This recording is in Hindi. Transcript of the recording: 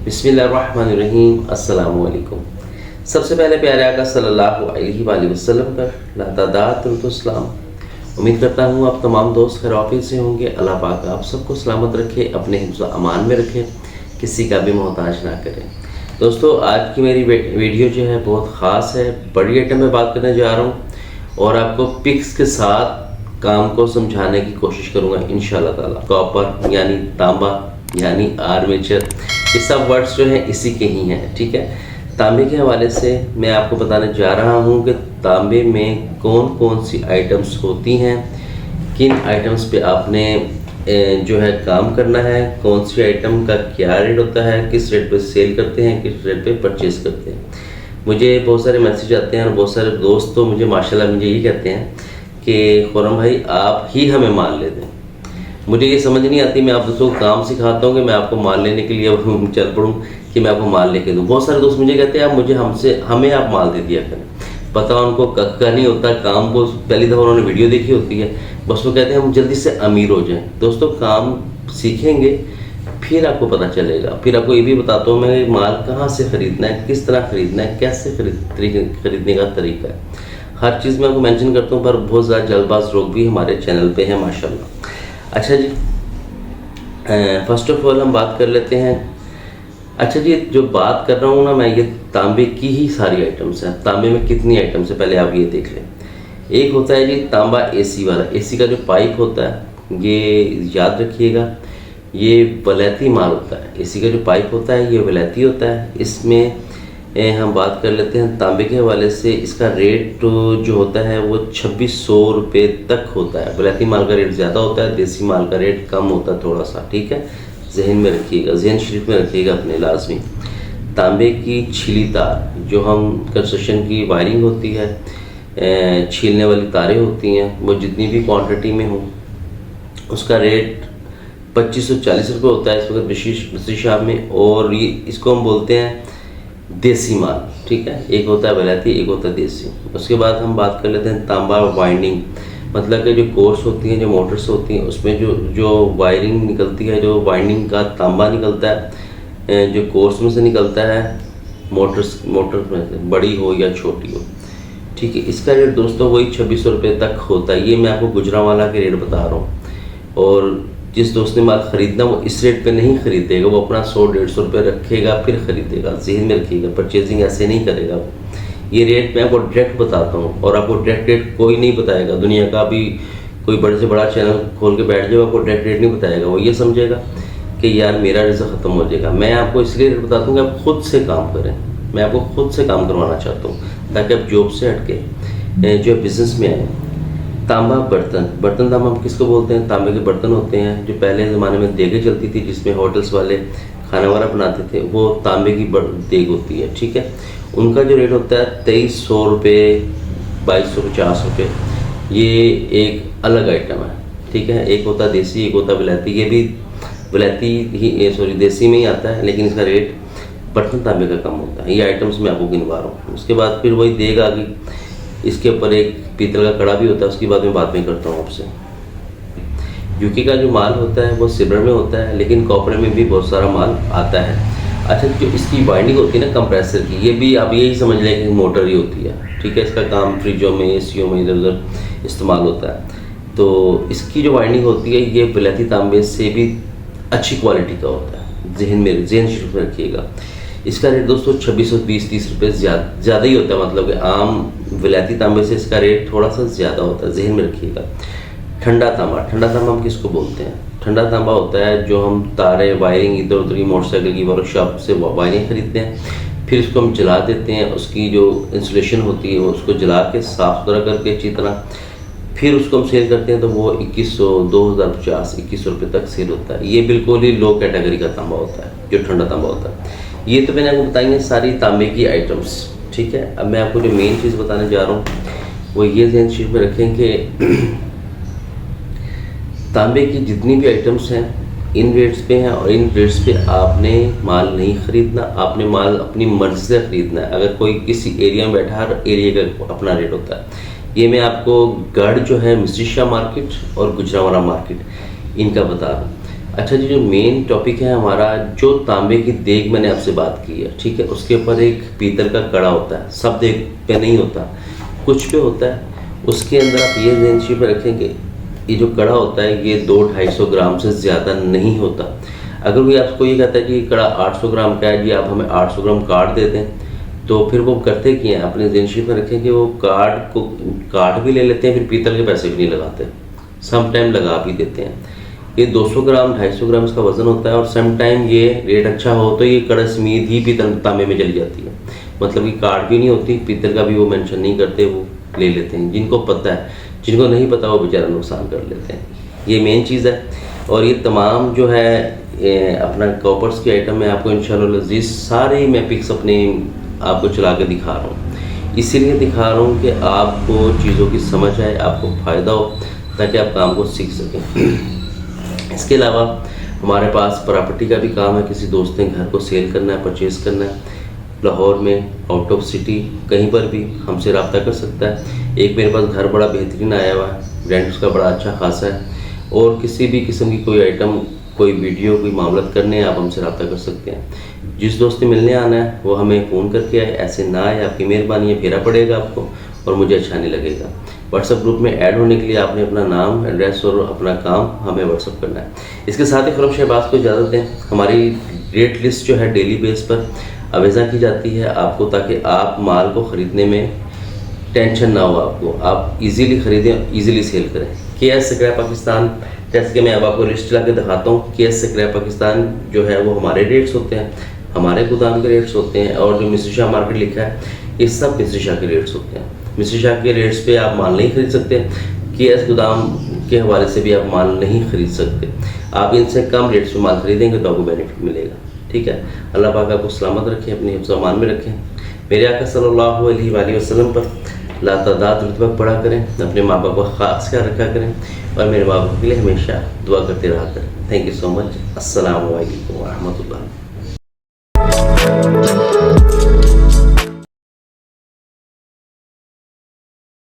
बिस्मिल्लाहिर्रहमानिर्रहीम। अस्सलामु अलैकुम। सबसे पहले प्यारे आका सल्लल्लाहु अलैहि वसल्लम का लातादातुलसलाम। उम्मीद करता हूँ आप तमाम दोस्त खैरियत से होंगे। अल्लाह पाक आप सबको सलामत रखे, अपने हिफ्ज़ अमान में रखे, किसी का भी मोहताज ना करें। दोस्तों, आज की मेरी वीडियो जो है बहुत ख़ास है। बड़ी आइटम में बात करने जा रहा हूँ और आपको पिक्स के साथ काम को समझाने की कोशिश करूँगा इंशाअल्लाह ताला। कॉपर यानी तांबा यानी आर्मेचर, ये सब वर्ड्स जो हैं इसी के ही हैं। ठीक है, तांबे के हवाले से मैं आपको बताने जा रहा हूँ कि तांबे में कौन कौन सी आइटम्स होती हैं, किन आइटम्स पे आपने जो है काम करना है, कौन सी आइटम का क्या रेट होता है, किस रेट पे सेल करते हैं, किस रेट पे परचेज़ करते हैं। मुझे बहुत सारे मैसेज आते हैं और बहुत सारे दोस्त तो मुझे माशाल्लाह मुझे यही कहते हैं कि खुर्रम भाई आप ही हमें माल ले दें। मुझे ये समझ नहीं आती, मैं आप दोस्तों को काम सिखाता हूँ कि मैं आपको माल लेने के लिए चल पड़ूँ कि मैं आपको माल लेके दूँ। बहुत सारे दोस्त मुझे कहते हैं आप मुझे हमें आप माल दे दिया करें। पता उनको कक्का नहीं होता, काम को पहली दफ़ा उन्होंने वीडियो देखी होती है, बस वो कहते हैं हम जल्दी से अमीर हो जाएं। दोस्तों, काम सीखेंगे फिर आपको पता चलेगा। फिर आपको ये भी बताता हूँ मैं माल कहाँ से ख़रीदना है, किस तरह ख़रीदना है, कैसे खरीदने का तरीका है, हर चीज़ में आपको मेंशन करता हूँ। पर बहुत ज़्यादा जल्दबाज लोग भी हमारे चैनल पे हैं माशाल्लाह। अच्छा जी, फर्स्ट ऑफ ऑल हम बात कर लेते हैं। अच्छा जी, जो बात कर रहा हूँ ना मैं, ये तांबे की ही सारी आइटम्स हैं। तांबे में कितनी आइटम्स है पहले आप ये देख लें। एक होता है जी तांबा एसी वाला। एसी का जो पाइप होता है ये याद रखिएगा, ये वलैती माल होता है। एसी का जो पाइप होता है ये वलैती होता है। इसमें हम बात कर लेते हैं तांबे के हवाले से। इसका रेट जो होता है वो 2600 रुपये तक होता है। वलैती माल का रेट ज़्यादा होता है, देसी माल का रेट कम होता है थोड़ा सा। ठीक है, जहन में रखिएगा, जहन शरीफ में रखिएगा अपने लाजमी। तांबे की छिली तार, जो हम कंस्ट्रक्शन की वायरिंग होती है, छीलने वाली तारें होती हैं, वो जितनी भी क्वांटिटी में हो उसका रेट 2540 रुपये होता है इस वक्त बशीर शाह में। और ये इसको हम बोलते हैं देसी माल। ठीक है, एक होता है वलैती, एक होता है देसी। उसके बाद हम बात कर लेते हैं तांबा वाइंडिंग, मतलब कि जो कोर्स होती हैं, जो मोटर्स होती हैं, उसमें जो वायरिंग निकलती है, जो वाइंडिंग का तांबा निकलता है, जो कोर्स में से निकलता है, मोटर में से, बड़ी हो या छोटी हो। ठीक है, इसका रेट दोस्तों वही 2600 रुपये तक होता है। ये मैं आपको गुजरांवाला के रेट बता रहा हूँ। और जिस दोस्त ने माल ख़रीदना वो इस रेट पे नहीं ख़रीदेगा, वो अपना 100-150 रुपये रखेगा फिर ख़रीदेगा। जहन में रखिएगा, परचेजिंग ऐसे नहीं करेगा वो। ये रेट मैं आपको डायरेक्ट बताता हूँ और आपको डायरेक्ट रेट कोई नहीं बताएगा। दुनिया का भी कोई बड़े से बड़ा चैनल खोल के बैठ जाएगा, आपको डायरेक्ट रेट नहीं बताएगा। वो ये समझेगा कि यार मेरा रिज़्क ख़त्म हो जाएगा। मैं आपको इसलिए रेट बताता हूँ कि आप खुद से काम करें। मैं आपको खुद से काम करवाना चाहता हूँ ताकि आप जॉब से हट के जो बिज़नेस में आए। तांबा बर्तन तांबा हम किसको बोलते हैं? तांबे के बर्तन होते हैं जो पहले ज़माने में देगें चलती थी, जिसमें होटल्स वाले खाना वगैरह बनाते थे, वो तांबे की देग होती है। ठीक है, उनका जो रेट होता है 2300 रुपये, 2250 रुपये। ये एक अलग आइटम है। ठीक है, एक होता है देसी, एक होता है विलायती। ये भी विलायती ही देसी में ही आता है, लेकिन इसका रेट बर्तन तांबे का कम होता है। ये आइटम्स मैं आपको गिनवा रहा हूँ। उसके बाद फिर वही देग आ गई, इसके ऊपर एक पीतल का कड़ा भी होता है, उसकी बात मैं बाद में करता हूँ आपसे। यूके का जो माल होता है वो सिल्वर में होता है, लेकिन कॉपर में भी बहुत सारा माल आता है। अच्छा, जो इसकी वाइंडिंग होती है ना कंप्रेसर की, ये भी आप यही समझ लें कि मोटर ही होती है। ठीक है, इसका काम फ्रिजों में, एसीओ में इधर उधर इस्तेमाल होता है। तो इसकी जो वाइंडिंग होती है ये विलायती तांबे से भी अच्छी क्वालिटी का होता है। जहन शरीफ में रखिएगा। इसका रेट दोस्तों 2620-30 रुपये ज़्यादा ही होता है। मतलब कि आम विलायती तांबे से इसका रेट थोड़ा सा ज़्यादा होता है, जहन में रखिएगा। ठंडा तांबा हम किसको बोलते हैं? ठंडा तांबा होता है जो हम तारे वायरिंग इधर उधर की मोटरसाइकिल की वर्कशॉप से वायरिंग खरीदते हैं, फिर उसको हम जला देते हैं। उसकी जो इंसुलेशन होती है उसको जला के साफ़ सुथरा करके अच्छी तरह फिर उसको हम सेल करते हैं, तो वो 2100, 2050, 2100 रुपये तक सेल होता है। ये बिल्कुल ही लो कैटेगरी का तांबा होता है, जो ठंडा तांबा होता है। ये तो मैंने आपको बताई है सारी तांबे की आइटम्स। ठीक है, अब मैं आपको जो मेन चीज़ बताने जा रहा हूँ वो ये ध्यान शीट में रखें कि तांबे की जितनी भी आइटम्स हैं इन रेट्स पे हैं, और इन रेट्स पे आपने माल नहीं ख़रीदना, आपने माल अपनी मर्ज़ी से ख़रीदना है। अगर कोई किसी एरिया में बैठा, हर एरिया का अपना रेट होता है। ये मैं आपको गढ़ जो है मिस्री शाह मार्केट और गुजरांवाला मार्केट इनका बता रहा हूँ। अच्छा जी, जो मेन टॉपिक है हमारा, जो तांबे की देग मैंने आपसे बात की है, ठीक है, उसके ऊपर एक पीतल का कड़ा होता है, सब देग पे नहीं होता, कुछ पे होता है। उसके अंदर आप ये ध्यान पे रखेंगे, ये जो कड़ा होता है ये 200-250 ग्राम से ज़्यादा नहीं होता। अगर कोई आपको ये कहता है कि कड़ा 800 ग्राम का है जी, आप हमें 800 ग्राम काट दे दें, तो फिर वो करते क्या हैं, अपने ध्यान में रखें कि वो काट भी ले लेते हैं, फिर पीतल के पैसे भी नहीं लगाते, सम टाइम लगा भी देते हैं। ये 200 ग्राम 250 ग्राम इसका वज़न होता है, और सम टाइम ये रेट अच्छा हो तो ये कड़ा समीत ही पीतल तांबे में चली जाती है, मतलब कि कार्ड भी नहीं होती, पीतल का भी वो मेंशन नहीं करते, वो ले लेते हैं। जिनको पता है, जिनको नहीं पता वो बेचारा नुकसान कर लेते हैं। ये मेन चीज़ है। और ये तमाम जो है अपना कॉपर्स के आइटम मैं आपको इंशाअल्लाह अज़ीज़ सारे मैं पिक्स अपने आपको चला के दिखा रहा हूँ, इसीलिए दिखा रहा हूँ कि आपको चीज़ों की समझ आए, आपको फ़ायदा हो, ताकि आप काम को सीख सकें। इसके अलावा हमारे पास प्रॉपर्टी का भी काम है, किसी दोस्त ने घर को सेल करना है, परचेज़ करना है, लाहौर में, आउट ऑफ सिटी, कहीं पर भी हमसे रब्ता कर सकता है। एक मेरे पास घर बड़ा बेहतरीन आया हुआ है, रेंट उसका बड़ा अच्छा खासा है, और किसी भी किस्म की कोई आइटम, कोई वीडियो, कोई मामला करने हैं, आप हमसे रब्ता कर सकते हैं। जिस दोस्त ने मिलने आना है वो हमें फ़ोन करके आए, ऐसे ना आए, आपकी मेहरबानी है, फेरा पड़ेगा आपको और मुझे अच्छा नहीं लगेगा। व्हाट्सएप ग्रुप में ऐड होने के लिए आपने अपना नाम, एड्रेस और अपना काम हमें व्हाट्सएप करना है। इसके साथ ही खुरम शहबाज को इजाज़त दें। हमारी रेट लिस्ट जो है डेली बेस पर अवेज़ा की जाती है आपको, ताकि आप माल को ख़रीदने में टेंशन ना हो आपको, आप इजीली ख़रीदें, इजीली सेल करें। KS स्क्रैप पाकिस्तान, जैसे कि मैं अब आपको लिस्ट ला के दिखाता हूँ। KS स्क्रैप पाकिस्तान जो है वो हमारे रेट्स होते हैं, हमारे गोदाम के रेट्स होते हैं, और जो मिस्टर शाह मार्केट लिखा है ये सब मिस्टर शाह के रेट्स होते हैं। मिस्टर शाह के रेट्स पे आप माल नहीं खरीद सकते, KS गोदाम के हवाले से भी आप माल नहीं खरीद सकते। आप इनसे कम रेट्स पे माल खरीदेंगे तो आपको बेनिफिट मिलेगा, ठीक है। अल्लाह पाक आपको सलामत रखें, अपने हिफ्ज़ अमान में रखें। मेरे आका सल्लल्लाहु अलैहि वसल्लम पर लातादाद रुतबा पढ़ा करें, अपने माँ बाप का ख़ास ख्याल रखा करें, और मेरे माँ बाप के लिए हमेशा दुआ करते रहा करें। Thank you so much. अस्सलामु अलैकुम व रहमतुल्लाह।